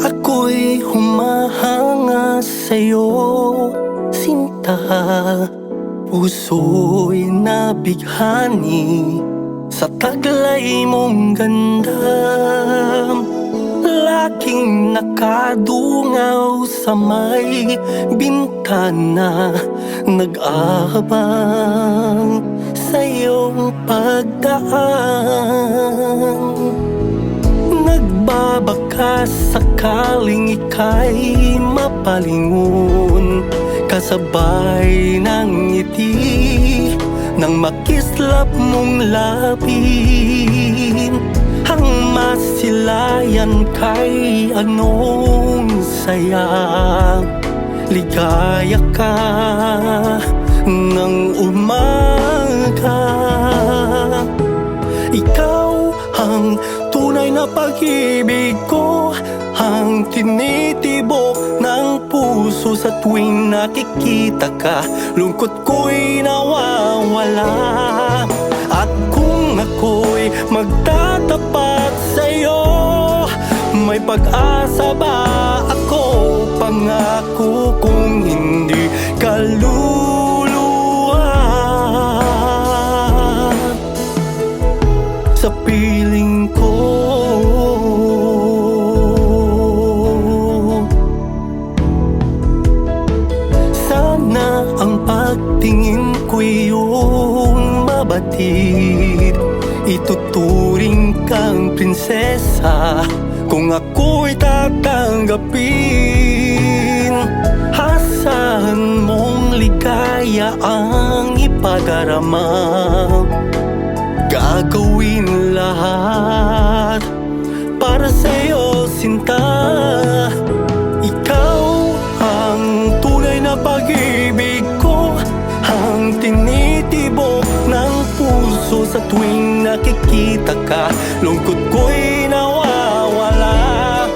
Ako'y humahanga sa'yo, sinta. Puso'y nabighani sa taglay mong ganda. Laging nakadungaw sa may bintana, nag-aabang sa iyong pagdaan. Nagbabaka sakaling ika'y mapalingon, kasabay ng ngiti ng makislap mong lapin. Ang masilayan kay anong saya, ligaya ka ng umaga. Ikaw ang tunay na pag-ibig ko, ang tinitibok ng puso sa tuwing nakikita ka. Lungkot ko'y nawawala, at kung ako'y magtatapat sa'yo, may pag-asa ba ako? Pangako kung hindi ka luluha sa piling ko. Sana ang pagtingin ko'y iyong mabatid, ituturing kang prinsesa kung ako'y tatanggapin. Asahan mong ligaya ang ipadarama, gagawin lahat para sa'yo, sinta. Ikaw ang tunay na pag-ibig ko, ang tinitibok ng puso sa tuwing nakikita ka. Lungkot ko'y nawawala,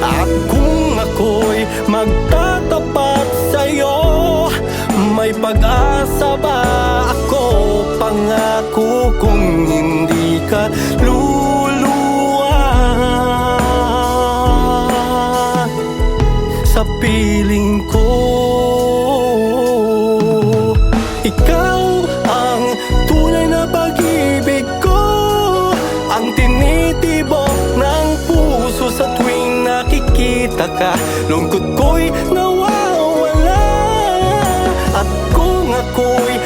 at kung ako'y magtatapat sa'yo, may pag-asa ba ako? Pangako kung hindi ka luluha sa piling ko. Ikaw ang tunay na pag-ibig ko, ang tinitibok ng puso sa tuwing nakikita ka. Lungkot ko'y nawawala, at kung ako'y